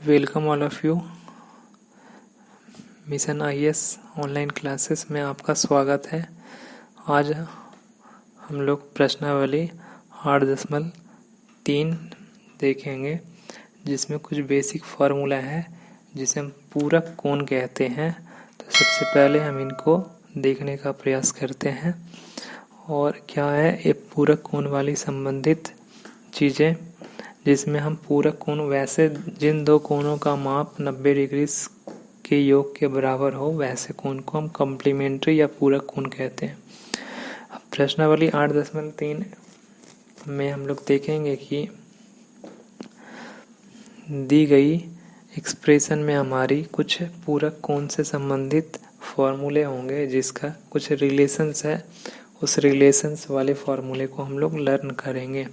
Welcome all of you. Mission IAS online classes में आपका स्वागत है। आज हम लोग प्रश्नावली 8.3 देखेंगे, जिसमें कुछ बेसिक फार्मूला है जिसे हम पूरक कोण कहते हैं। तो सबसे पहले हम इनको देखने का प्रयास करते हैं और क्या है ये पूरक कोण वाली संबंधित चीज़ें, जिसमें हम पूरक कोण वैसे जिन दो कोणों का माप 90 डिग्री के योग के बराबर हो वैसे कोण को हम कॉम्प्लीमेंट्री या पूरक कोण कहते हैं। अब प्रश्नावली 8.3 में हम लोग देखेंगे कि दी गई एक्सप्रेशन में हमारी कुछ पूरक कोण से संबंधित फॉर्मूले होंगे, जिसका कुछ रिलेशंस है। उस रिलेशंस वाले फॉर्मूले को हम लोग लर्न करेंगे।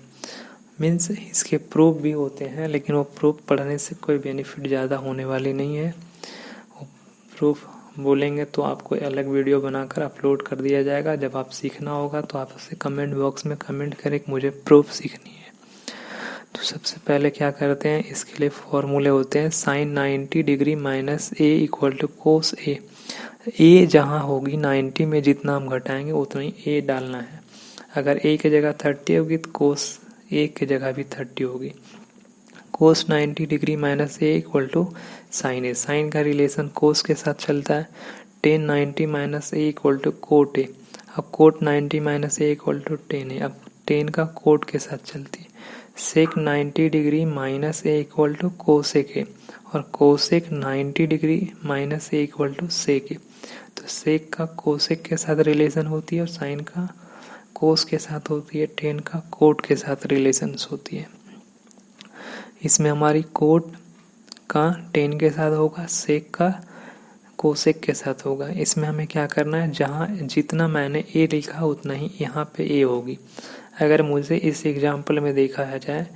मीन्स इसके प्रूफ भी होते हैं, लेकिन वो प्रूफ पढ़ने से कोई बेनिफिट ज़्यादा होने वाली नहीं है। वो प्रूफ बोलेंगे तो आपको अलग वीडियो बनाकर अपलोड कर दिया जाएगा। जब आप सीखना होगा तो आप उसे कमेंट बॉक्स में कमेंट करें कि मुझे प्रूफ सीखनी है। तो सबसे पहले क्या करते हैं, इसके लिए फॉर्मूले होते हैं sin 90 degree minus A equal to cos A. A जहाँ होगी 90 में जितना हम घटाएंगे उतना ही ए डालना है। अगर ए की जगह 30 होगी तो कोस ए की जगह भी 30 होगी। Cos 90 degree minus A equal to sine A. Sine का रिलेशन कोस के साथ चलता है। Tan 90 minus A equal to cot A. अब cot 90 minus A equal to tan A. अब टेन का कोट के साथ चलती है। Sec 90 degree minus A equal to cosec A और cosec 90 degree minus A equal to sec A. तो sec का कोसेक के साथ रिलेशन होती है और साइन का कोस के साथ होती है। टेन का कोट के साथ रिलेशंस होती है। इसमें हमारी कोट का टेन के साथ होगा, सेक का कोसेक के साथ होगा। इसमें हमें क्या करना है, जहाँ जितना मैंने ए लिखा उतना ही यहाँ पे ए होगी। अगर मुझे इस एग्जाम्पल में देखा जाए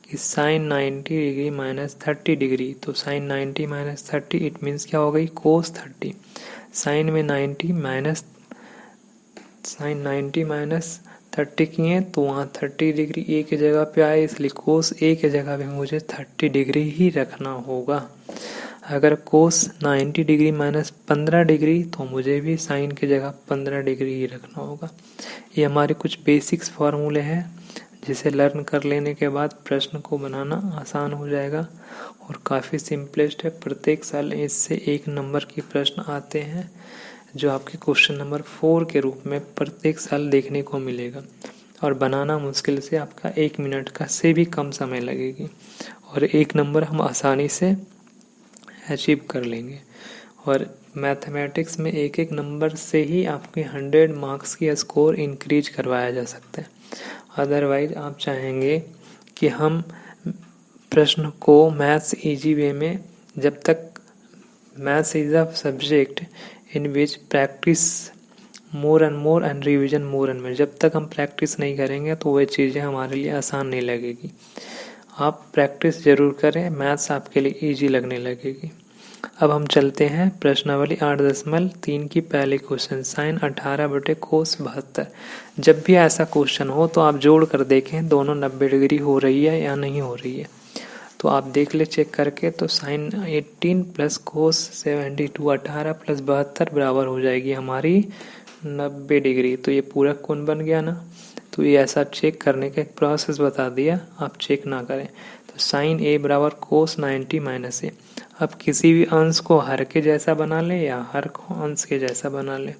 कि साइन 90 डिग्री माइनस 30 डिग्री, तो साइन 90 माइनस 30 इट मीन्स क्या हो गई, कोस 30। साइन में 90 माइनस साइन 90 माइनस 30 किए तो वहाँ 30 डिग्री ए की जगह पे आए, इसलिए कोस ए की जगह पे मुझे 30 डिग्री ही रखना होगा। अगर कोस 90 डिग्री माइनस 15 डिग्री तो मुझे भी साइन की जगह 15 डिग्री ही रखना होगा। ये हमारे कुछ बेसिक्स फार्मूले हैं, जिसे लर्न कर लेने के बाद प्रश्न को बनाना आसान हो जाएगा और काफ़ी सिंपलेस्ट है। प्रत्येक साल इससे 1 नंबर के प्रश्न आते हैं, जो आपके क्वेश्चन नंबर 4 के रूप में प्रत्येक साल देखने को मिलेगा। और बनाना मुश्किल से आपका 1 मिनट का से भी कम समय लगेगी और 1 नंबर हम आसानी से अचीव कर लेंगे। और मैथमेटिक्स में 1-1 नंबर से ही आपके 100 मार्क्स की स्कोर इंक्रीज करवाया जा सकता है। अदरवाइज आप चाहेंगे कि हम प्रश्न को मैथ्स इजी वे में, जब तक maths is a subject in which practice more and revision more and more, जब तक हम प्रैक्टिस नहीं करेंगे तो वह चीज़ें हमारे लिए आसान नहीं लगेगी। आप प्रैक्टिस ज़रूर करें, मैथ्स आपके लिए इजी लगने लगेगी। अब हम चलते हैं प्रश्नावली 8.3 की पहले क्वेश्चन, साइन 18 बटे कोस 72। जब भी ऐसा क्वेश्चन हो तो आप जोड़ कर देखें दोनों 90 डिग्री हो रही है या नहीं हो रही है। तो आप देख ले चेक करके, तो साइन 18 प्लस कोस 72, 18 प्लस 72 बराबर हो जाएगी हमारी 90 डिग्री। तो ये पूरक कोण बन गया ना। तो ये ऐसा चेक करने का एक प्रोसेस बता दिया, आप चेक ना करें। तो साइन ए बराबर कोस 90 माइनस ए। अब किसी भी अंश को हर के जैसा बना ले या हर को अंश के जैसा बना ले,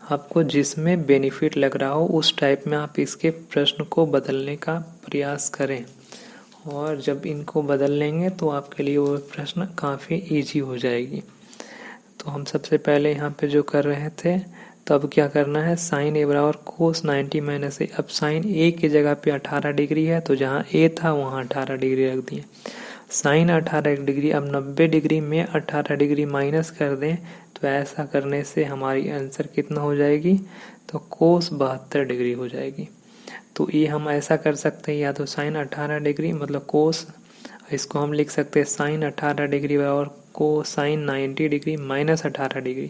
आपको जिसमें बेनिफिट लग रहा हो उस टाइप में आप इसके प्रश्न को बदलने का प्रयास करें। और जब इनको बदल लेंगे तो आपके लिए वो प्रश्न काफ़ी इजी हो जाएगी। तो हम सबसे पहले यहाँ पे जो कर रहे थे, तो अब क्या करना है, साइन ए बराबर कोस 90 माइनस ए। अब साइन ए की जगह पे 18 डिग्री है, तो जहाँ ए था वहाँ 18 डिग्री रख दिए। साइन 18 डिग्री, अब 90 डिग्री में 18 डिग्री माइनस कर दें, तो ऐसा करने से हमारी आंसर कितना हो जाएगी, तो कोस 72 डिग्री हो जाएगी। तो ये हम ऐसा कर सकते हैं, या तो साइन 18 डिग्री मतलब कोस, इसको हम लिख सकते हैं साइन 18 डिग्री बराबर कोसाइन 90 डिग्री माइनस 18 डिग्री,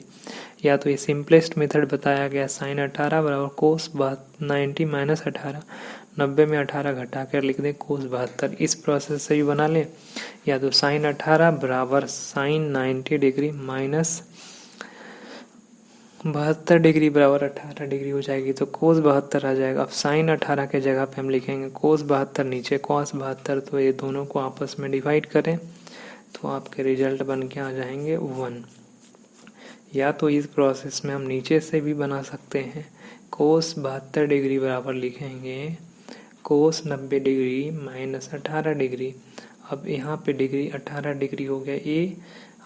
या तो ये सिंपलेस्ट मेथड बताया गया, साइन 18 बराबर कोस 90 माइनस 18, 90 में 18 घटा कर लिख दें कोस 72। इस प्रोसेस से भी बना लें, या तो साइन 18 बराबर साइन 90 डिग्री माइनस 72 डिग्री बराबर 18 डिग्री हो जाएगी, तो कोस 72 आ जाएगा। अब साइन 18 के जगह पे हम लिखेंगे कोस 72 नीचे कॉस 72, तो ये दोनों को आपस में डिवाइड करें तो आपके रिजल्ट बन के आ जाएंगे 1। या तो इस प्रोसेस में हम नीचे से भी बना सकते हैं, कोस 72 डिग्री बराबर लिखेंगे कोस 90 डिग्री माइनस 18 डिग्री। अब यहाँ पे डिग्री 18 डिग्री हो गया ए।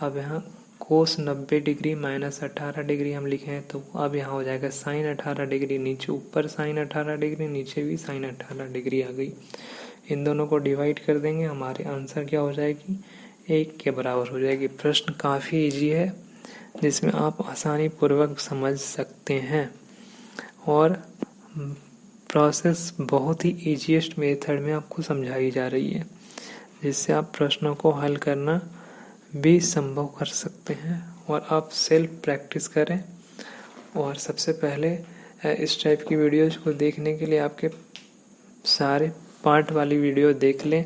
अब यहाँ कोस 90 डिग्री माइनस 18 डिग्री हम लिखें तो अब यहाँ हो जाएगा साइन 18 डिग्री, नीचे ऊपर साइन 18 डिग्री, नीचे भी साइन 18 डिग्री आ गई। इन दोनों को डिवाइड कर देंगे, हमारे आंसर क्या हो जाएगी 1 के बराबर हो जाएगी। प्रश्न काफ़ी इजी है जिसमें आप आसानी पूर्वक समझ सकते हैं और प्रोसेस बहुत ही इजीएस्ट मेथड में आपको समझाई जा रही है, जिससे आप प्रश्नों को हल करना भी संभव कर सकते हैं और आप सेल्फ प्रैक्टिस करें। और सबसे पहले इस टाइप की वीडियोज को देखने के लिए आपके सारे पार्ट वाली वीडियो देख लें,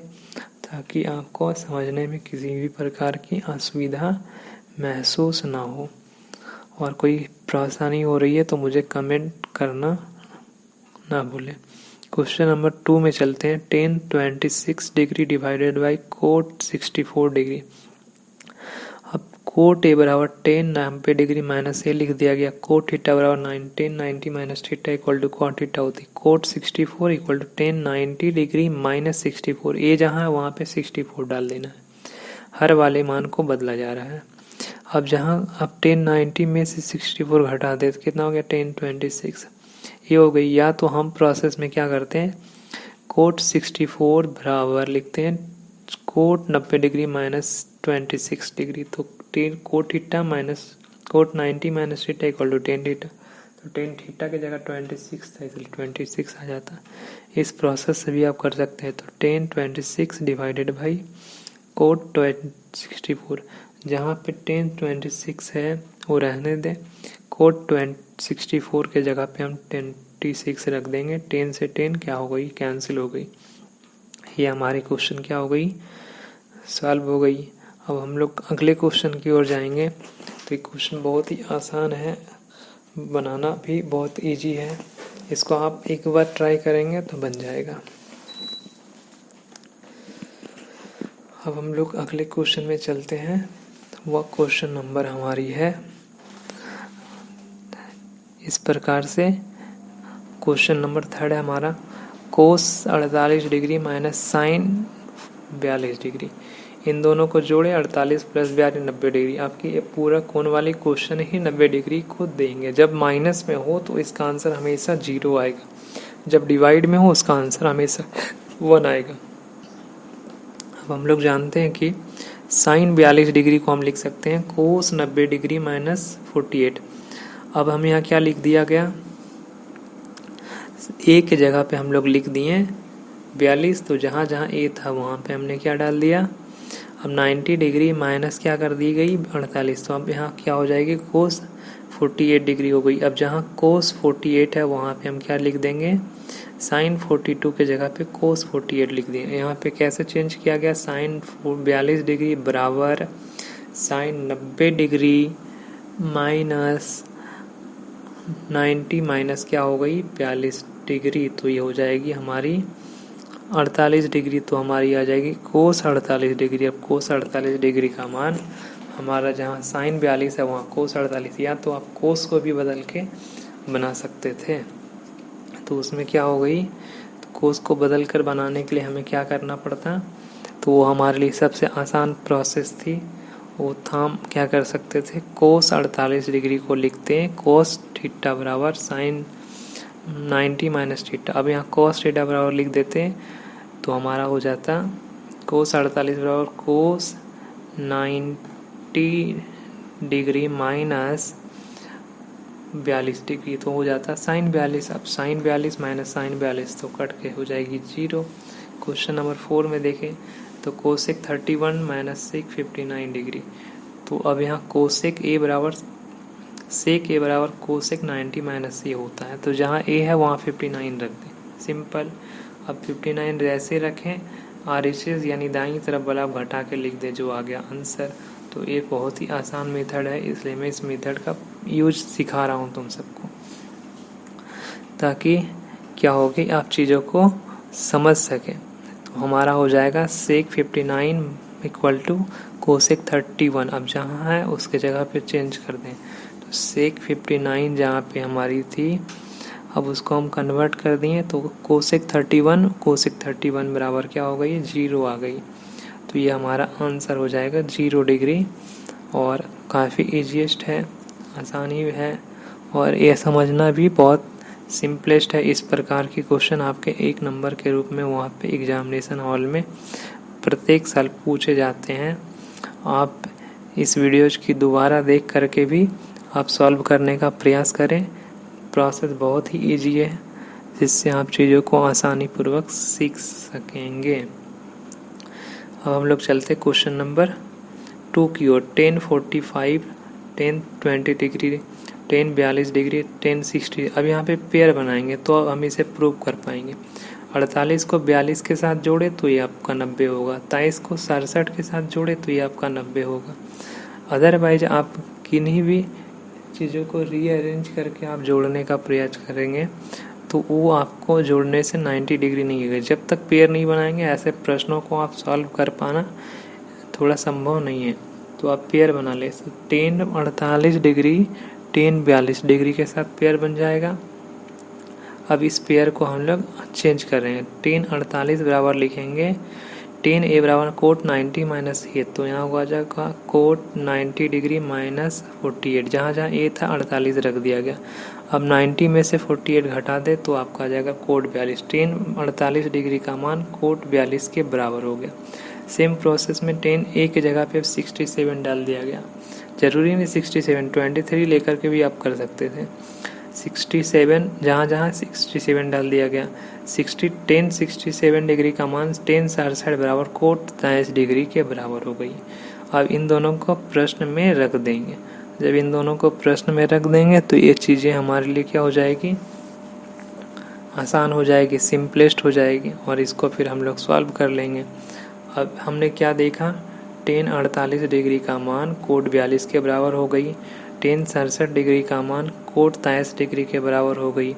ताकि आपको समझने में किसी भी प्रकार की असुविधा महसूस ना हो। और कोई परेशानी हो रही है तो मुझे कमेंट करना ना भूलें। क्वेश्चन नंबर 2 में चलते हैं। tan 26 degree divided by cot 64 degree. अब कोट ए बराबर tan 90 डिग्री माइनस ए लिख दिया गया। कोट थीटा बराबर tan 90 minus theta equal to cot theta होती। Cot 64 equal to tan 90 degree minus 64। A जहाँ है वहाँ पे 64 डाल देना है, हर वाले मान को बदला जा रहा है। अब जहाँ अब tan 90 में से 64 घटा दे तो कितना हो गया tan 26, ये हो गई। या तो हम प्रोसेस में क्या करते हैं, कोट 64 बराबर लिखते हैं कोट 90 डिग्री माइनस 26 डिग्री, तो cot theta minus cot 90 minus theta equal to tan theta, तो tan थीटा की जगह 26 था इसलिए 26 आ जाता। इस प्रोसेस से भी आप कर सकते हैं। तो tan 26 डिवाइडेड बाई कोट 64, जहाँ पे tan 26 है वो रहने दें, कोट 64 के जगह पे हम 26 रख देंगे। 10 से 10 क्या हो गई, कैंसिल हो गई। ये हमारी क्वेश्चन क्या हो गई, सॉल्व हो गई। अब हम लोग अगले क्वेश्चन की ओर जाएंगे। तो ये क्वेश्चन बहुत ही आसान है, बनाना भी बहुत इजी है। इसको आप एक बार ट्राई करेंगे तो बन जाएगा। अब हम लोग अगले क्वेश्चन में चलते हैं। वह क्वेश्चन नंबर हमारी है इस प्रकार से। क्वेश्चन नंबर 3 है हमारा, कोस 48 डिग्री माइनस साइन 42 डिग्री। इन दोनों को जोड़े 48 प्लस 42 90 डिग्री। आपकी ये पूरा कोण वाली क्वेश्चन ही 90 डिग्री को देंगे। जब माइनस में हो तो इसका आंसर हमेशा 0 आएगा, जब डिवाइड में हो उसका आंसर हमेशा 1 आएगा। अब हम लोग जानते हैं कि साइन 42 डिग्री को हम लिख सकते हैं कोस 90 डिग्री माइनस 48। अब हम यहाँ क्या लिख दिया गया, ए के जगह पे हम लोग लिख दिए 42, तो जहाँ जहाँ ए था वहाँ पे हमने क्या डाल दिया। अब 90 डिग्री माइनस क्या कर दी गई 48, तो अब यहाँ क्या हो जाएगी कोस 48 डिग्री हो गई। अब जहाँ कोस 48 है वहाँ पे हम क्या लिख देंगे, साइन 42 के जगह पे कोस 48 लिख दिए। यहाँ पे कैसे चेंज किया गया, साइन 42 डिग्री बराबर साइन 90 डिग्री माइनस 90 माइनस क्या हो गई 42 डिग्री, तो ये हो जाएगी हमारी 48 डिग्री। तो हमारी आ जाएगी कोस 48 डिग्री। अब कोस 48 डिग्री का मान हमारा जहाँ साइन 42 है वहाँ कोस 48, या तो आप कोस को भी बदल के बना सकते थे। तो उसमें क्या हो गई, तो कोस को बदल कर बनाने के लिए हमें क्या करना पड़ता, तो वो हमारे लिए सबसे आसान प्रोसेस थी। वो था हम क्या कर सकते थे, कोस 48 डिग्री को लिखते हैं कोस थीटा बराबर साइन 90 माइनस थीटा। अब यहाँ कोस थीटा बराबर लिख देते हैं तो हमारा हो जाता कोस 48 बराबर कोस 90 डिग्री माइनस 42 डिग्री, तो हो जाता साइन 42। अब साइन 42 माइनस साइन 42 तो कट के हो जाएगी 0। क्वेश्चन नंबर 4 में देखें तो कोसेक 31 माइनस सेक 59 डिग्री। तो अब यहाँ कोसेक ए बराबर सेक ए बराबर कोसेक 90 माइनस ए होता है, तो जहाँ ए है वहाँ 59 रख दें, सिंपल। अब 59 जैसे रखें RHS यानी दाईं तरफ वाला आप घटा के लिख दे जो आ गया आंसर। तो ये बहुत ही आसान मेथड है, इसलिए मैं इस मेथड का यूज सिखा रहा हूँ तुम सबको, ताकि क्या हो कि आप चीज़ों को समझ सकें। तो हमारा हो जाएगा सेक 59 इक्वल टू कोसेक 31। अब जहाँ है उसके जगह पे चेंज कर दें। तो सेक 59 जहाँ पे हमारी थी, अब उसको हम कन्वर्ट कर दिए तो कोसेक 31 बराबर क्या हो गई, 0 आ गई। तो ये हमारा आंसर हो जाएगा 0 डिग्री। और काफ़ी ईजीएस्ट है, आसानी है, और ये समझना भी बहुत सिंपलेस्ट है। इस प्रकार के क्वेश्चन आपके 1 नंबर के रूप में वहाँ पे एग्जामिनेशन हॉल में प्रत्येक साल पूछे जाते हैं। आप इस वीडियोज की दोबारा देख करके भी आप सॉल्व करने का प्रयास करें। प्रोसेस बहुत ही इजी है, जिससे आप चीज़ों को आसानी पूर्वक सीख सकेंगे। अब हम लोग चलते क्वेश्चन नंबर 2 की ओर। 1045, 1020 डिग्री, 1042 डिग्री, 1060। अब यहाँ पे पेयर बनाएंगे तो अब हम इसे प्रूव कर पाएंगे। 48 को 42 के साथ जोड़े तो ये आपका 90 होगा। 23 को 67 के साथ जोड़े तो ये आपका 90 होगा। अदरवाइज आप किन्हीं भी चीज़ों को रीअरेंज करके आप जोड़ने का प्रयास करेंगे तो वो आपको जोड़ने से 90 डिग्री नहीं होगा। जब तक पेयर नहीं बनाएंगे ऐसे प्रश्नों को आप सॉल्व कर पाना थोड़ा संभव नहीं है। तो आप पेयर बना ले। 1048 डिग्री 1042 डिग्री के साथ पेयर बन जाएगा। अब इस पेयर को हम लोग चेंज कर रहे हैं। 1048 बराबर लिखेंगे 10a बराबर कोट 90 माइनस ए, तो यहाँ हो जाएगा कोट 90 डिग्री माइनस 48। जहाँ जहाँ ए था 48 रख दिया गया। अब 90 में से 48 घटा दे तो आपका आ जाएगा कोट 42। 1048 डिग्री का मान कोट 42 के बराबर हो गया। सेम प्रोसेस में 10a की जगह पे 67 डाल दिया गया। ज़रूरी नहीं 67, 23 लेकर के भी आप कर सकते थे। 67 जहाँ जहाँ 67 डाल दिया गया। 1067 डिग्री का मान 1067 बराबर कोट 23 डिग्री के बराबर हो गई। अब इन दोनों को प्रश्न में रख देंगे। जब इन दोनों को प्रश्न में रख देंगे तो ये चीज़ें हमारे लिए क्या हो जाएगी, आसान हो जाएगी, सिंपलेस्ट हो जाएगी, और इसको फिर हम लोग सॉल्व कर लेंगे। अब हमने क्या देखा, 1048 डिग्री का मान कोट 42 के बराबर हो गई। 1067 डिग्री का मान कोट 23 डिग्री के बराबर हो गई।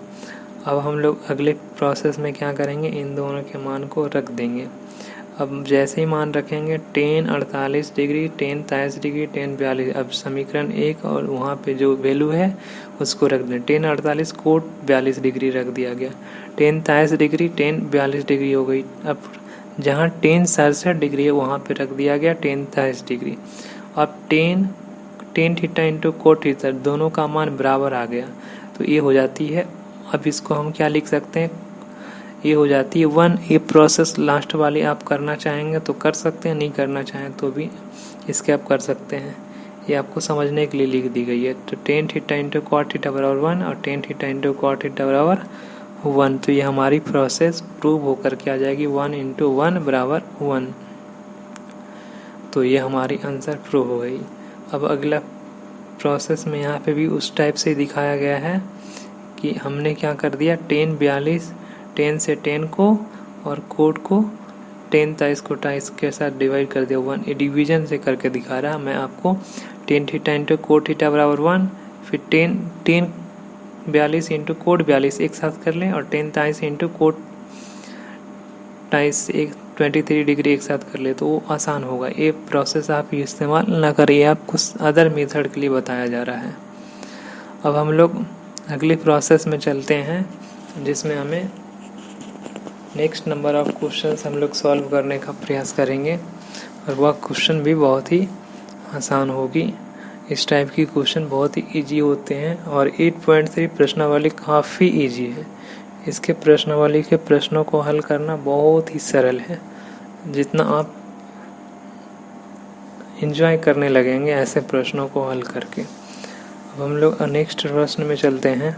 अब हम लोग अगले प्रोसेस में क्या करेंगे, इन दोनों के मान को रख देंगे। अब जैसे ही मान रखेंगे 1048 डिग्री 1023 डिग्री 1042, अब समीकरण 1 और वहाँ पे जो वैल्यू है उसको रख दें। 1048 कोट 42 डिग्री रख दिया गया। 1023 डिग्री 1042 डिग्री हो गई। अब जहाँ 1067 डिग्री है वहाँ पे रख दिया गया 1023 डिग्री। अब 10 थीटा इंटू कोट थीटा दोनों का मान बराबर आ गया, तो ये हो जाती है। अब इसको हम क्या लिख सकते हैं, ये हो जाती है 1। ये प्रोसेस लास्ट वाली आप करना चाहेंगे तो कर सकते हैं, नहीं करना चाहें तो भी इसके आप कर सकते हैं। ये आपको समझने के लिए लिख दी गई है। तो 10 थीटा इंटू कॉट थीटा बराबर 1 और 10 थीटा इंटू कॉट थीटा बराबर 1। तो ये हमारी प्रोसेस प्रूव होकर के आ जाएगी 1 इंटू 1 बराबर 1। तो ये हमारी आंसर प्रूव हो गई। अब अगला प्रोसेस में यहाँ पे भी उस टाइप से दिखाया गया है कि हमने क्या कर दिया, 1042 10 से 10 को और कोड को 10 को 23 के साथ डिवाइड कर दिया 1। डिवीजन से करके दिखा रहा मैं आपको। 10 थीटा इंटू कोड थीटा बराबर 1, फिर 10 42 इंटू कोड 42 एक साथ कर लें, और 10 23 इंटू कोड 23 डिग्री एक साथ कर ले तो वो आसान होगा। ये प्रोसेस आप इस्तेमाल ना करिए, आपको अदर मेथड के लिए बताया जा रहा है। अब हम लोग अगले प्रोसेस में चलते हैं, जिसमें हमें नेक्स्ट नंबर ऑफ क्वेश्चंस हम लोग सॉल्व करने का प्रयास करेंगे, और वह क्वेश्चन भी बहुत ही आसान होगी। इस टाइप की क्वेश्चन बहुत ही इजी होते हैं, और 8.3 प्रश्नावली काफ़ी इजी है। इसके प्रश्नावली के प्रश्नों को हल करना बहुत ही सरल है, जितना आप एंजॉय करने लगेंगे ऐसे प्रश्नों को हल करके। अब हम लोग नेक्स्ट प्रश्न में चलते हैं।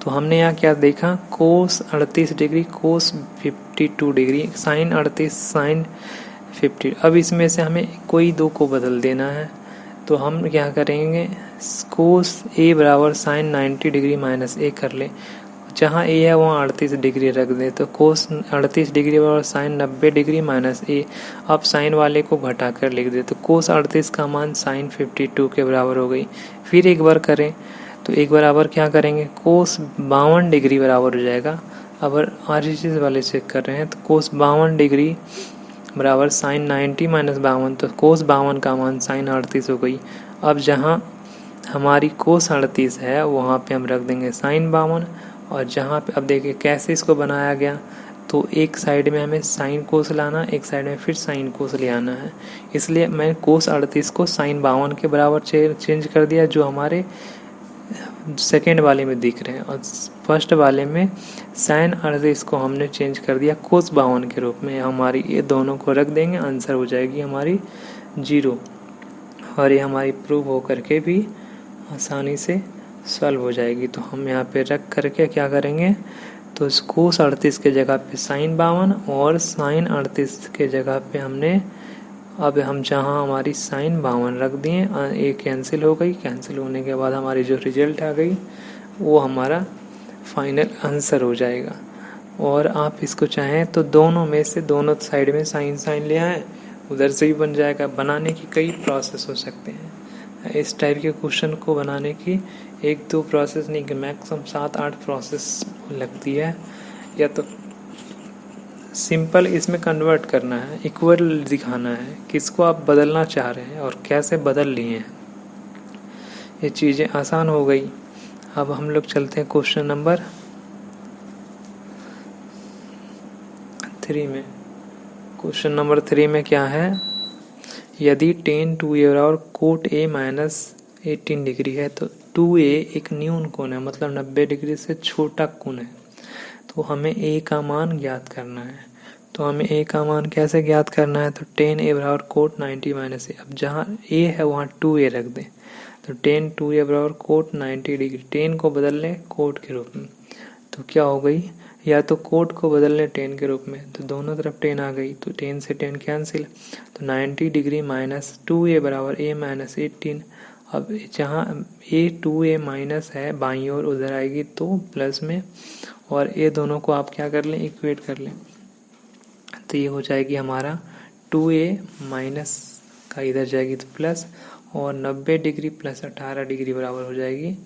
तो हमने यहाँ क्या देखा, cos 38 degree cos 52 degree sine 38 sine 50। अब इसमें से हमें कोई दो को बदल देना है, तो हम क्या करेंगे, कोस ए बराबर साइन 90 डिग्री माइनस ए कर ले। जहाँ ए है वहाँ 38 डिग्री रख दें, तो कोस 38 डिग्री बराबर साइन 90 डिग्री माइनस ए। अब साइन वाले को घटा कर लिख दे, तो कोस 38 का मान साइन 52 के बराबर हो गई। फिर एक बार करें, तो एक बराबर क्या करेंगे, कोस 52 डिग्री बराबर हो जाएगा। अब RHS वाले चेक कर रहे हैं, तो कोस 52 डिग्री बराबर साइन 90 माइनस 52, तो कोस 52 का मान साइन 38 हो गई। अब जहाँ हमारी कोस 38 है वहाँ पे हम रख देंगे साइन 52, और जहाँ पे अब देखिए कैसे इसको बनाया गया, तो एक साइड में हमें साइन कोस लाना, एक साइड में फिर साइन कोस ले आना है, इसलिए मैं कोस 38 को साइन 52 के बराबर चेंज कर दिया, जो हमारे सेकेंड वाले में दिख रहे हैं, और फर्स्ट वाले में साइन 38 को हमने चेंज कर दिया कोस 52 के रूप में। हमारी ये दोनों को रख देंगे, आंसर हो जाएगी हमारी 0, और ये हमारी प्रूव हो करके भी आसानी से सॉल्व हो जाएगी। तो हम यहाँ पे रख करके क्या करेंगे, तो इस कोस 38 के जगह पे साइन 52 और साइन 38 के जगह पे हमने अब हम जहाँ हमारी साइन 52 रख दिए, ये कैंसिल हो गई। कैंसिल होने के बाद हमारी जो रिजल्ट आ गई वो हमारा फाइनल आंसर हो जाएगा। और आप इसको चाहें तो दोनों में से दोनों साइड में साइन साइन ले आएँ, उधर से भी बन जाएगा। बनाने की कई प्रोसेस हो सकते हैं इस टाइप के क्वेश्चन को बनाने की, 1-2 प्रोसेस नहीं कि मैक्सिमम 7-8 प्रोसेस लगती है। या तो सिंपल इसमें कन्वर्ट करना है, इक्वल दिखाना है, किसको आप बदलना चाह रहे हैं और कैसे बदल लिए हैं, ये चीज़ें आसान हो गई। अब हम लोग चलते हैं क्वेश्चन नंबर 3 में। क्वेश्चन नंबर 3 में क्या है, यदि tan 2a और कोट a माइनस 18 डिग्री है, तो 2a एक न्यून कोण है, मतलब 90 डिग्री से छोटा कोण है, तो हमें a का मान ज्ञात करना है। तो हमें a का मान कैसे ज्ञात करना है, तो tan a बराबर कोट 90 माइनस a। अब जहाँ a है वहाँ 2a रख दें, तो tan 2a बराबर कोट 90 डिग्री, tan को बदल लें कोट के रूप में, तो क्या हो गई, या तो कोट को बदल लें tan के रूप में, तो दोनों तरफ tan आ गई, तो tan से tan कैंसिल, तो 90 डिग्री माइनस 2a बराबर a माइनस 18। अब जहाँ a 2a माइनस है बाईं ओर उधर आएगी तो प्लस में, और ये दोनों को आप क्या कर लें, इक्वेट कर लें, तो ये हो जाएगी हमारा 2a माइनस का इधर जाएगी तो प्लस, और 90 डिग्री प्लस 18 डिग्री बराबर हो जाएगी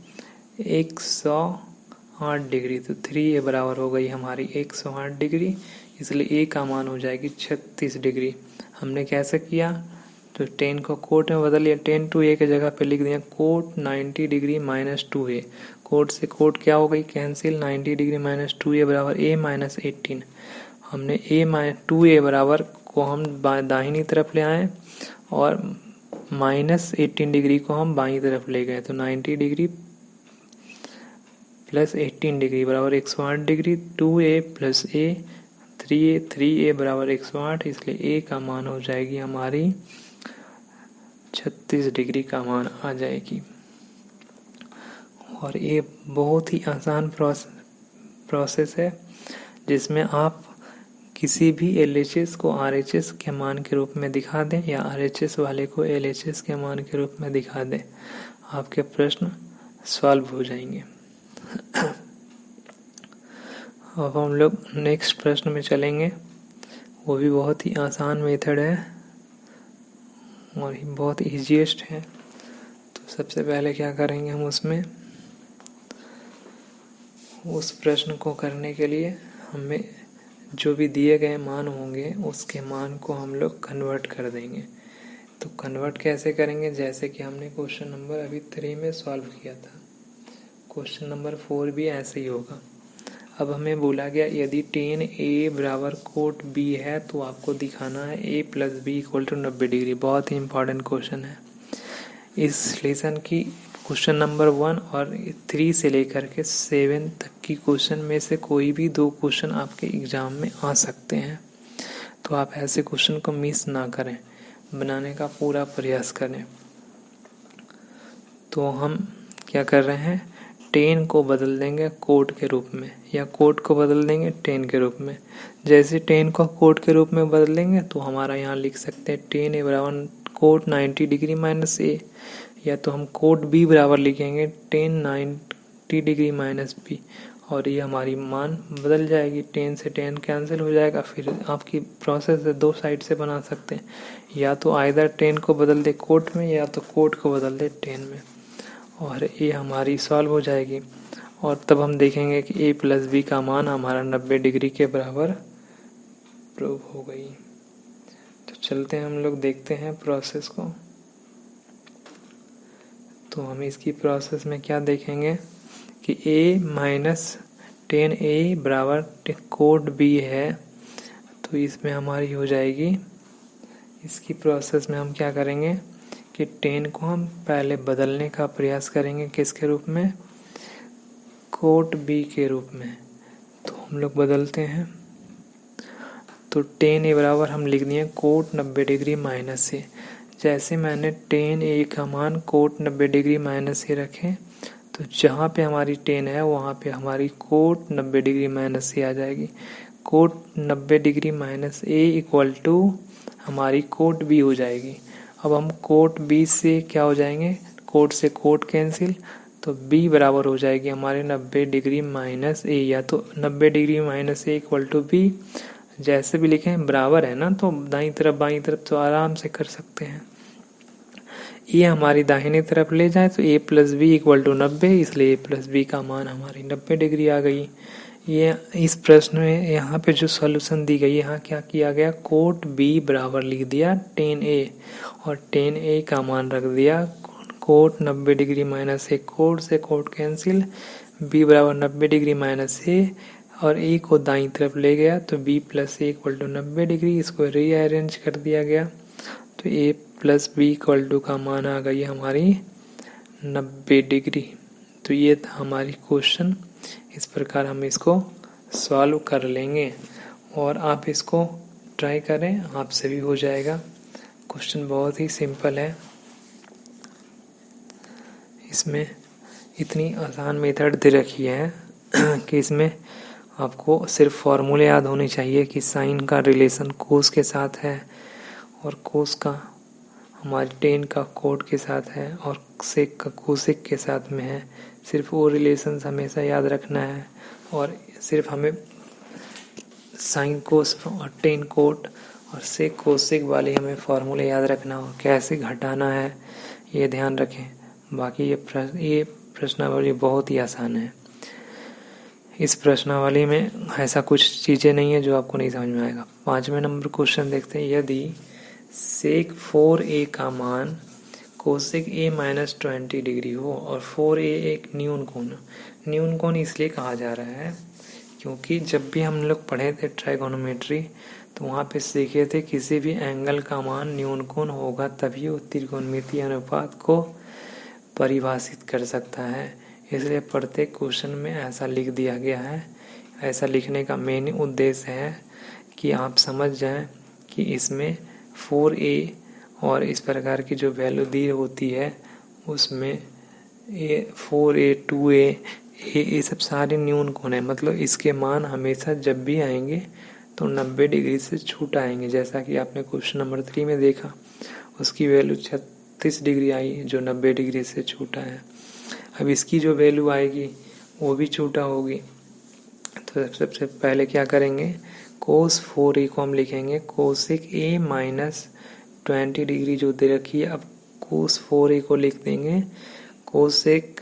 108 डिग्री, तो 3a बराबर हो गई हमारी 108 डिग्री, इसलिए a का मान हो जाएगी 36 डिग्री। हमने कैसे किया, तो tan को कोट में बदल लिया, tan 2a के जगह पे लिख दिया cot 90 degree minus 2a, cot से कोट क्या हो गई कैंसिल, 90 डिग्री माइनस 2a बराबर a माइनस 18। हमने a 2a बराबर को हम दाहिनी तरफ ले आए और माइनस 18 डिग्री को हम बाईं तरफ ले गए, तो 90 डिग्री प्लस 18 डिग्री बराबर 108 degree, 2a plus a 3a बराबर 108, इसलिए a का मान हो जाएगी हमारी 36 डिग्री का मान आ जाएगी। और ये बहुत ही आसान प्रोसेस है, जिसमें आप किसी भी LHS को RHS के मान के रूप में दिखा दें या RHS वाले को LHS के मान के रूप में दिखा दें, आपके प्रश्न सॉल्व हो जाएंगे। अब हम लोग नेक्स्ट प्रश्न में चलेंगे, वो भी बहुत ही आसान मेथड है और बहुत ईजीएस्ट है। तो सबसे पहले क्या करेंगे, हम उसमें उस प्रश्न को करने के लिए हमें जो भी दिए गए मान होंगे उसके मान को हम लोग कन्वर्ट कर देंगे। तो कन्वर्ट कैसे करेंगे, जैसे कि हमने क्वेश्चन नंबर अभी 3 में सॉल्व किया था, क्वेश्चन नंबर 4 भी ऐसे ही होगा। अब हमें बोला गया यदि tan a बराबर कोट b है तो आपको दिखाना है a plus B equal to 90 degree. बहुत ही इंपॉर्टेंट क्वेश्चन है। इस लेसन की क्वेश्चन नंबर 1 और 3 से लेकर के 7 तक की क्वेश्चन में से कोई भी 2 क्वेश्चन आपके एग्जाम में आ सकते हैं, तो आप ऐसे क्वेश्चन को मिस ना करें, बनाने का पूरा प्रयास करें। तो हम क्या कर रहे हैं, tan को बदल देंगे कोट के रूप में या कोट को बदल देंगे tan के रूप में। जैसे tan को कोट के रूप में बदल देंगे तो हमारा यहाँ लिख सकते हैं tan a बराबर कोट 90 डिग्री माइनस a, या तो हम कोट b बराबर लिखेंगे tan 90 डिग्री माइनस b, और ये हमारी मान बदल जाएगी, 10 से 10 कैंसिल हो जाएगा। फिर आपकी प्रोसेस है, दो साइड से बना सकते हैं, या तो आइदर 10 को बदल दे कोट में या तो कोट को बदल दे 10 में, और ये हमारी सॉल्व हो जाएगी। और तब हम देखेंगे कि a प्लस बी का मान हमारा 90 डिग्री के बराबर प्रूव हो गई। तो चलते हैं हम लोग देखते हैं प्रोसेस को। तो हम इसकी प्रोसेस में क्या देखेंगे कि a माइनस 10a बराबर कोट b है, तो इसमें हमारी हो जाएगी। इसकी प्रोसेस में हम क्या करेंगे कि 10 को हम पहले बदलने का प्रयास करेंगे, किसके रूप में, कोट b के रूप में। तो हम लोग बदलते हैं, तो 10a बराबर हम लिख दिए कोट 90 डिग्री माइनस से। जैसे मैंने 10a का मान कोट 90 डिग्री माइनस से रखे, तो जहाँ पे हमारी 10 है वहाँ पे हमारी कोट 90 डिग्री माइनस से आ जाएगी। Cot 90 degree minus a equal to हमारी कोट b हो जाएगी। अब हम कोट b से क्या हो जाएंगे, कोट से कोट कैंसिल, तो b बराबर हो जाएगी हमारे 90 डिग्री माइनस a, या तो 90 degree minus a equal to b। जैसे भी लिखें बराबर है ना, तो दाईं तरफ बाईं तरफ तो आराम से कर सकते हैं। ये हमारी दाहिनी तरफ ले जाए तो a plus B equal to 90, इसलिए a प्लस बी का मान हमारी 90 डिग्री आ गई। ये इस प्रश्न में यहाँ पे जो सॉल्यूशन दी गई, यहाँ क्या किया गया, कोट b बराबर लिख दिया 10a और 10a का मान रख दिया cot 90 degree minus a, cot से कोट कैंसिल, b बराबर 90 डिग्री माइनस a और a को दाईं तरफ ले गया तो b plus a equal to 90 degree, इसको रीअरेंज कर दिया गया तो a plus B equal to का मान आ गई हमारी 90 डिग्री। तो ये था हमारी क्वेश्चन। इस प्रकार हम इसको सॉल्व कर लेंगे और आप इसको ट्राई करें, आपसे भी हो जाएगा। क्वेश्चन बहुत ही सिंपल है, इसमें इतनी आसान मेथड दे रखी है कि इसमें आपको सिर्फ फॉर्मूले याद होने चाहिए कि साइन का रिलेशन कोस के साथ है और कोस का हमारे 10 का कोट के साथ है और सेक का कोसेक के साथ में है। सिर्फ वो रिलेशंस हमेशा याद रखना है और सिर्फ हमें साइन कोस और 10 कोट और सेक कोसेक वाले हमें फॉर्मूले याद रखना और कैसे घटाना है ये ध्यान रखें। बाकी ये प्रश्नावली बहुत ही आसान है। इस प्रश्नावली में ऐसा कुछ चीज़ें नहीं है जो आपको नहीं समझ में आएगा। 5वें नंबर क्वेश्चन देखते हैं। यदि सेक 4a का मान कोसेक a माइनस 20 डिग्री हो और 4a एक न्यून कोण इसलिए कहा जा रहा है क्योंकि जब भी हम लोग पढ़े थे ट्राइगोनोमेट्री तो वहाँ पे सीखे थे किसी भी एंगल का मान न्यून कोण होगा तभी वो त्रिकोणमितीय अनुपात को परिभाषित कर सकता है। इसलिए प्रत्येक क्वेश्चन में ऐसा लिख दिया गया है। ऐसा लिखने का मेन उद्देश्य है कि आप समझ जाएं कि इसमें 4a और इस प्रकार की जो वैल्यू दी होती है उसमें ये 4a 2a ये सब सारे न्यून कोण है, मतलब इसके मान हमेशा जब भी आएंगे तो 90 डिग्री से छूट आएंगे। जैसा कि आपने क्वेश्चन नंबर 3 में देखा, उसकी वैल्यू 36 डिग्री आई जो 90 डिग्री से छूटा है। अब इसकी जो वैल्यू आएगी वो भी छूटा होगी। तो सबसे पहले क्या करेंगे, कोस 4a को हम लिखेंगे कोसेक a माइनस 20 डिग्री जो दे रखी है। अब कोस 4a को लिख देंगे कोसेक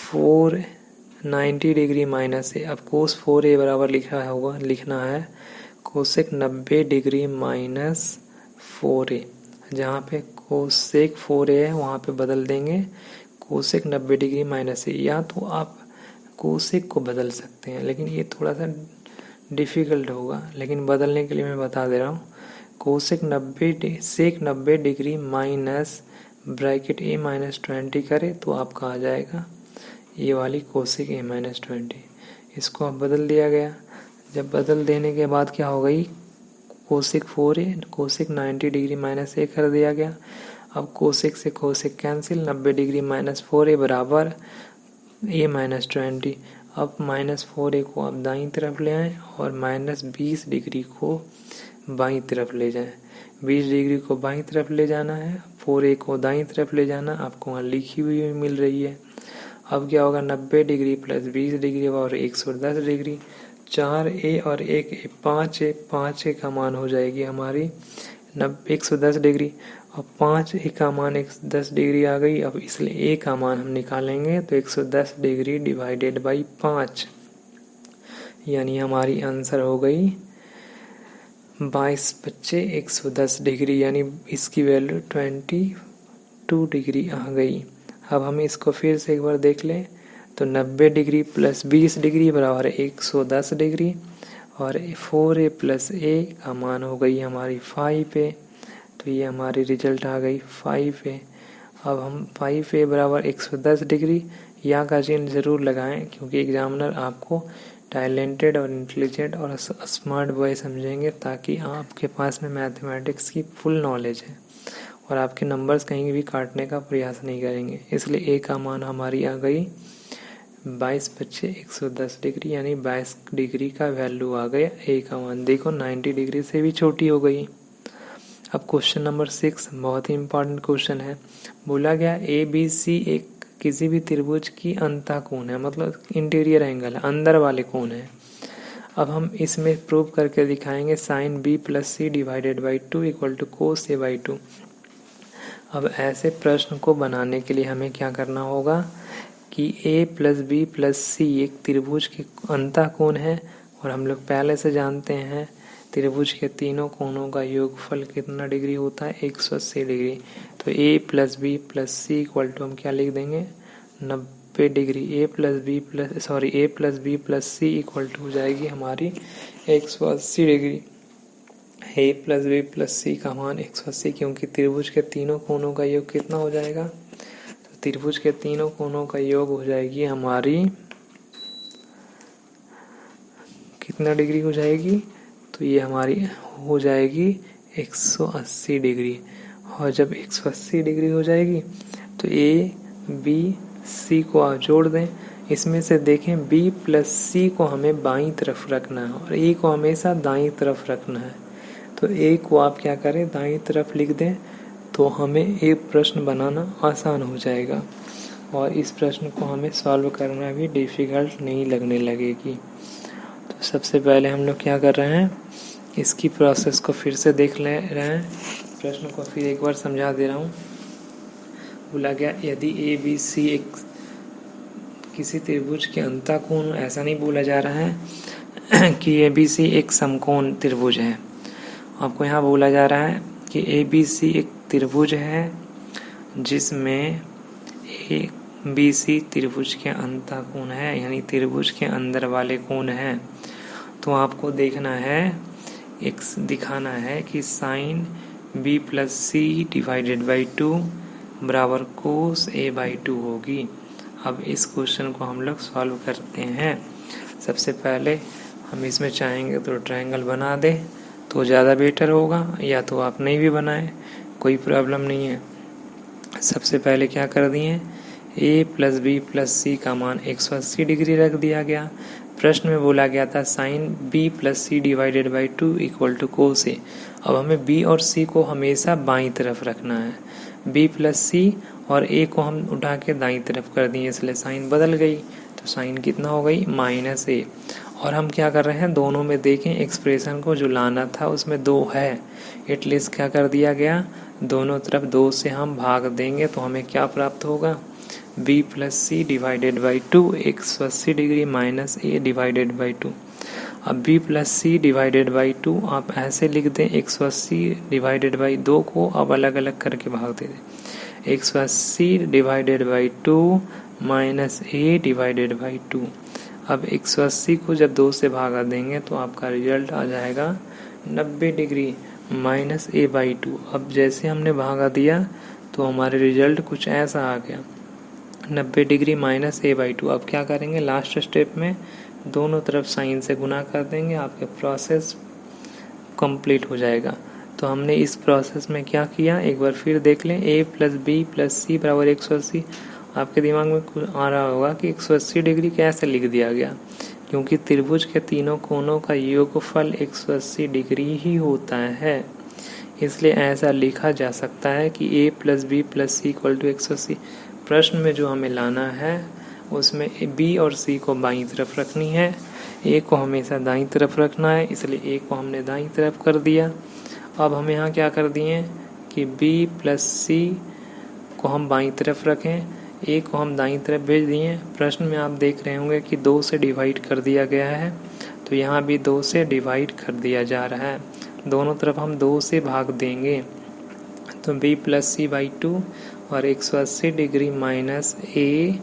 490 डिग्री माइनस a। अब कोस 4a बराबर लिखना है कोसेक 90 डिग्री माइनस 4a। जहाँ पे कोसेक 4a है वहाँ पे बदल देंगे कोसेक 90 डिग्री माइनस a। या तो आप कोसेक को बदल सकते हैं लेकिन ये थोड़ा सा डिफ़िकल्ट होगा, लेकिन बदलने के लिए मैं बता दे रहा हूँ। Cosec 90 degree minus bracket a minus 20 करें तो आपका आ जाएगा ये वाली कोसेक a माइनस 20। इसको अब बदल दिया गया। जब बदल देने के बाद क्या हो गई, cosec 4a cosec 90 degree minus a कर दिया गया। अब कोसेक से cosec cancel, 90 degree minus 4a बराबर a माइनस 20। अब माइनस 4a को आप दाईं तरफ ले आएँ और माइनस 20 डिग्री को बाईं तरफ ले जाएं। 20 डिग्री को बाईं तरफ ले जाना है, 4a को दाईं तरफ ले जाना, आपको वहाँ लिखी हुई मिल रही है। अब क्या होगा 90 डिग्री प्लस 20 डिग्री और 110 डिग्री। 4a और 1a 5a का मान हो जाएगी हमारी 110 डिग्री। अब 5a का मान 110 डिग्री आ गई। अब इसलिए a का मान हम निकालेंगे तो 110 डिग्री डिवाइडेड बाई 5, यानी हमारी आंसर हो गई 22×5 110 डिग्री, यानी इसकी वैल्यू 22 डिग्री आ गई। अब हम इसको फिर से एक बार देख लें तो 90 डिग्री प्लस 20 डिग्री बराबर 110 डिग्री और 4a प्लस a का मान हो गई हमारी 5a, तो ये हमारी रिजल्ट आ गई 5a। अब हम 5a बराबर 110 डिग्री यहाँ का चिन्ह ज़रूर लगाएं, क्योंकि एग्जामिनर आपको टैलेंटेड और इंटेलिजेंट और स्मार्ट बॉय समझेंगे, ताकि आपके पास में मैथमेटिक्स की फुल नॉलेज है और आपके नंबर्स कहीं भी काटने का प्रयास नहीं करेंगे। इसलिए a का मान हमारी आ गई 22×110 डिग्री, यानी 22 डिग्री का वैल्यू आ गया। a का मान देखो 90 डिग्री से भी छोटी हो गई। अब क्वेश्चन नंबर 6 बहुत ही इम्पोर्टेंट क्वेश्चन है। बोला गया ABC एक किसी भी त्रिभुज की अंतःकोण है, मतलब इंटीरियर एंगल है, अंदर वाले कोण है। अब हम इसमें प्रूव करके दिखाएंगे sin b plus C divided by 2 equal to cos a by 2। अब ऐसे प्रश्न को बनाने के लिए हमें क्या करना होगा कि a प्लस बी प्लस सी एक त्रिभुज के अंतःकोण है, और हम लोग पहले से जानते हैं त्रिभुज के तीनों कोणों का योगफल कितना डिग्री होता है 180 डिग्री। तो a plus B plus C equal to हम क्या लिख देंगे 90 degree. a plus B plus C equal to हो जाएगी हमारी 180 degree. a plus B plus C का मान 180, क्योंकि त्रिभुज के तीनों कोणों का योग कितना हो जाएगा, तो त्रिभुज के तीनों कोणों का योग हो जाएगी हमारी कितना डिग्री हो जाएगी, तो ये हमारी हो जाएगी 180 डिग्री। और जब 180 डिग्री हो जाएगी तो a b c को आप जोड़ दें। इसमें से देखें b प्लस सी को हमें बाईं तरफ रखना है और a को हमेशा दाईं तरफ रखना है। तो a को आप क्या करें दाईं तरफ लिख दें, तो हमें एक प्रश्न बनाना आसान हो जाएगा और इस प्रश्न को हमें सॉल्व करना भी डिफ़िकल्ट नहीं लगने लगेगी। तो सबसे पहले हम लोग क्या कर रहे हैं, इसकी प्रोसेस को फिर से देख ले रहे हैं। प्रश्न को फिर एक बार समझा दे रहा हूँ। बोला गया यदि ए बी सी एक किसी त्रिभुज के अंतःकोण, ऐसा नहीं बोला जा रहा है कि ए बी सी एक समकोण त्रिभुज है। आपको यहाँ बोला जा रहा है कि ए बी सी एक त्रिभुज है जिसमें ए बी सी त्रिभुज के अंतःकोण है, यानी त्रिभुज के अंदर वाले कोण हैं। तो आपको देखना है, एक दिखाना है कि sine b plus C divided by 2 बराबर कोस a बाई 2 होगी। अब इस क्वेश्चन को हम लोग सॉल्व करते हैं। सबसे पहले हम इसमें चाहेंगे तो ट्रायंगल बना दे तो ज़्यादा बेटर होगा, या तो आप नहीं भी बनाएं, कोई प्रॉब्लम नहीं है। सबसे पहले क्या कर दिए, a plus B plus C का मान 180 डिग्री रख दिया गया। प्रश्न में बोला गया था sine b plus C divided by 2 equal to cos a। अब हमें b और c को हमेशा बाईं तरफ रखना है। b प्लस c और a को हम उठा के दाईं तरफ कर दिए, इसलिए साइन बदल गई। तो साइन कितना हो गई -a। और हम क्या कर रहे हैं, दोनों में देखें एक्सप्रेशन को जो लाना था उसमें 2 है, एटलीस्ट क्या कर दिया गया, दोनों तरफ 2 से हम भाग देंगे तो हमें क्या प्राप्त होगा, b plus C divided by 2 180 degree minus a divided by 2। अब b plus C divided by 2 आप ऐसे लिख दें, 180 डिवाइडेड बाई 2 को अब अलग अलग करके भाग दे दें, 180 divided by 2 minus a divided by 2। अब 180 को जब 2 से भागा देंगे तो आपका रिजल्ट आ जाएगा 90 डिग्री माइनस a बाई 2। अब जैसे हमने भागा दिया तो हमारे रिजल्ट कुछ ऐसा आ गया 90 डिग्री माइनस a बाई 2। अब क्या करेंगे, लास्ट स्टेप में दोनों तरफ साइन से गुना कर देंगे, आपके प्रोसेस कंप्लीट हो जाएगा। तो हमने इस प्रोसेस में क्या किया, एक बार फिर देख लें, a प्लस बी प्लस सी बराबर 180। आपके दिमाग में कुछ आ रहा होगा कि 180 डिग्री कैसे लिख दिया गया, क्योंकि त्रिभुज के तीनों कोणों का योगफल 180 डिग्री ही होता है, इसलिए ऐसा लिखा जा सकता है कि a plus B plus C equal to 180। प्रश्न में जो हमें लाना है उसमें बी और सी को बाईं तरफ रखनी है, ए को हमेशा दाईं तरफ रखना है, इसलिए ए को हमने दाईं तरफ कर दिया। अब हम यहाँ क्या कर दिए कि बी प्लस सी को हम बाईं तरफ रखें, ए को हम दाईं तरफ भेज दिए। प्रश्न में आप देख रहे होंगे कि 2 से डिवाइड कर दिया गया है, तो यहाँ भी 2 से डिवाइड कर दिया जा रहा है। दोनों तरफ हम 2 से भाग देंगे, तो b प्लस सी बाई 2 और 180 degree minus A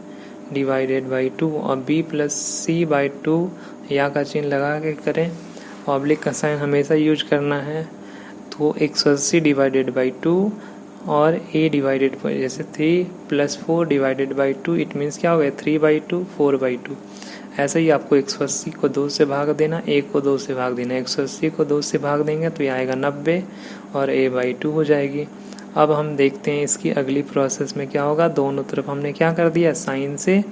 divided by 2 और b प्लस सी बाई 2 या का चिन्ह लगा के करें। ऑब्लिक का साइन हमेशा यूज करना है, तो 180 डिवाइडेड बाई 2 और a डिवाइडेड बाई, जैसे 3 plus 4 divided by 2, it means क्या हो गया 3/2 4/2। ऐसे ही आपको 180 को 2 से भाग देना, a को 2 से भाग देना। 180 को 2 से भाग देंगे तो ये आएगा 90 और a/2 हो जाएगी। अब हम देखते हैं इसकी अगली प्रोसेस में क्या होगा। दोनों तरफ हमने क्या कर दिया, साइन से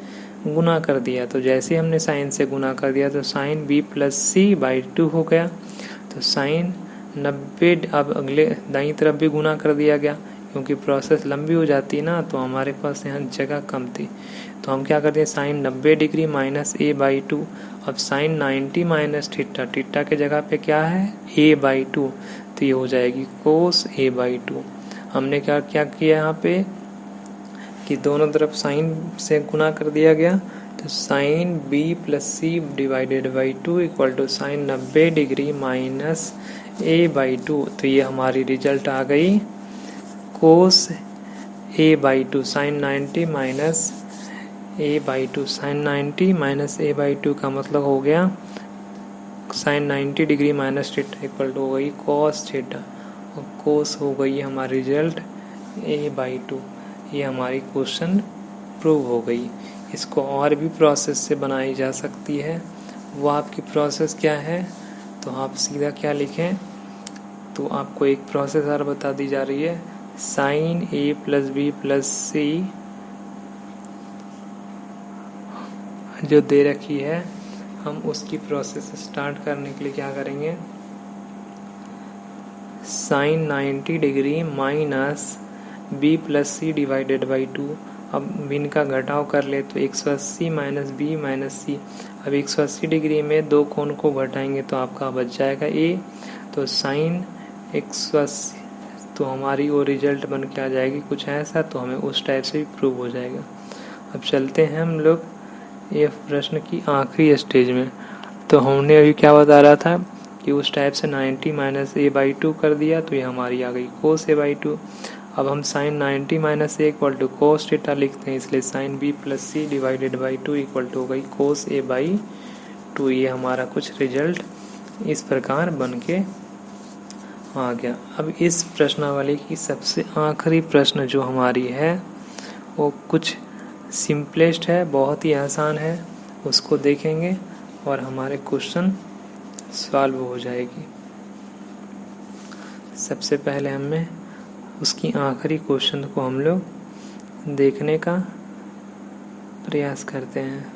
गुना कर दिया। तो जैसे हमने साइन से गुना कर दिया तो sine b plus C by 2 हो गया, तो साइन 90। अब अगले दाईं तरफ भी गुना कर दिया गया, क्योंकि प्रोसेस लंबी हो जाती ना, तो हमारे पास यहाँ जगह कम थी, तो हम क्या करते हैं साइन 90 डिग्री माइनस a/2। अब साइन 90 माइनस थीटा, थीटा के जगह पे क्या है a/2, तो ये हो जाएगी कोस a/2। हमने क्या क्या किया यहाँ पे कि दोनों तरफ साइन से गुना कर दिया गया, तो sine b plus C divided by 2 equal to sine 90 degree minus a/2। तो ये हमारी रिजल्ट आ गई cos a/2। Sine 90 minus a/2, sine 90 minus a/2 का मतलब हो गया sine 90 degree minus theta equal to हो गई कॉस थीटा, और कोस हो गई हमारी रिजल्ट a/2। ये हमारी क्वेश्चन प्रूव हो गई। इसको और भी प्रोसेस से बनाई जा सकती है। वो आपकी प्रोसेस क्या है, तो आप सीधा क्या लिखें, तो आपको एक प्रोसेस और बता दी जा रही है। Sine a plus B plus C जो दे रखी है, हम उसकी प्रोसेस स्टार्ट करने के लिए क्या करेंगे, sine 90 degree minus b plus C divided by 2। अब इनका घटाव कर ले तो 180 माइनस बी माइनस सी। अब 180 डिग्री में दो कोण को घटाएंगे तो आपका बच जाएगा a, तो साइन 180, तो हमारी वो रिजल्ट बन के आ जाएगी कुछ ऐसा, तो हमें उस टाइप से भी प्रूव हो जाएगा। अब चलते हैं हम लोग ये प्रश्न की आखिरी स्टेज में। तो हमने अभी क्या बता रहा था कि उस टाइप से 90 माइनस a/2 कर दिया, तो ये हमारी आ गई कोस a/2। अब हम sine 90 minus A equal to cos theta लिखते हैं, इसलिए sine b plus C divided by 2 equal to हो गई कोस a/2। ये हमारा कुछ रिजल्ट इस प्रकार बन के आ गया। अब इस प्रश्नावली की सबसे आखिरी प्रश्न जो हमारी है वो कुछ सिंपलेस्ट है, बहुत ही आसान है, उसको देखेंगे और हमारे क्वेश्चन सॉल्व हो जाएगी। सबसे पहले हमें उसकी आखिरी क्वेश्चन को हम लोग देखने का प्रयास करते हैं।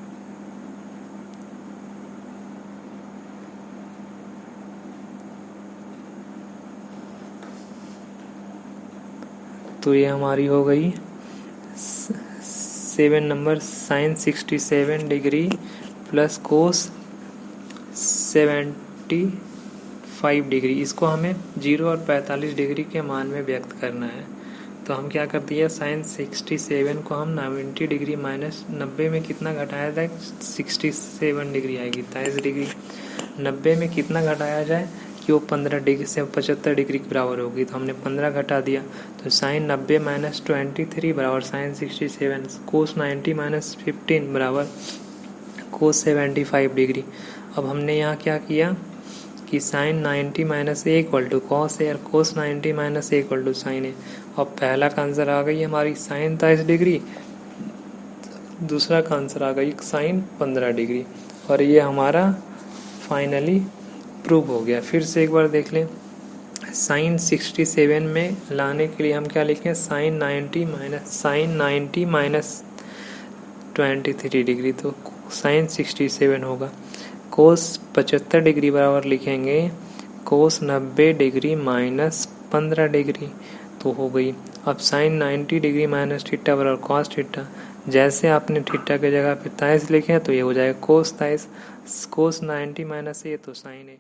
तो ये हमारी हो गई 7 number, sine 67 degree plus cos 75 degree. इसको हमें 0 और 45 डिग्री के मान में व्यक्त करना है। तो हम क्या करते हैं, साइन 67 को हम 90 डिग्री माइनस 90 में कितना घटाया जाए, 67 डिग्री आएगी 23 डिग्री। 90 में कितना घटाया जाए कि वो 15 डिग्री से 75 डिग्री के बराबर होगी, तो हमने 15 घटा दिया, तो साइन 90 माइनस 23 बराबर साइन 67, कोस 90 माइनस 15 बराबर कोस 75 डिग्री। अब हमने यहाँ क्या किया कि sine 90 minus A equal to cos A और cos 90 minus A equal to sine A. और पहला का आंसर आ गई हमारी साइन 23 डिग्री, दूसरा का आंसर आ गई साइन 15 डिग्री, और ये हमारा फाइनली प्रूव हो गया। फिर से एक बार देख लें, साइन 67 में लाने के लिए हम क्या लिखें, साइन 90 माइनस 23 डिग्री, तो साइन 67 होगा। कोस 75 डिग्री बराबर लिखेंगे कोस 90 डिग्री माइनस 15 डिग्री, तो हो गई। अब साइन 90 डिग्री माइनस थीटा बराबर कॉस थीटा, जैसे आपने थीटा के जगह पे 23 लिखे हैं तो ये हो जाएगा कोस 23, कोस 90 माइनस ए तो साइन ए।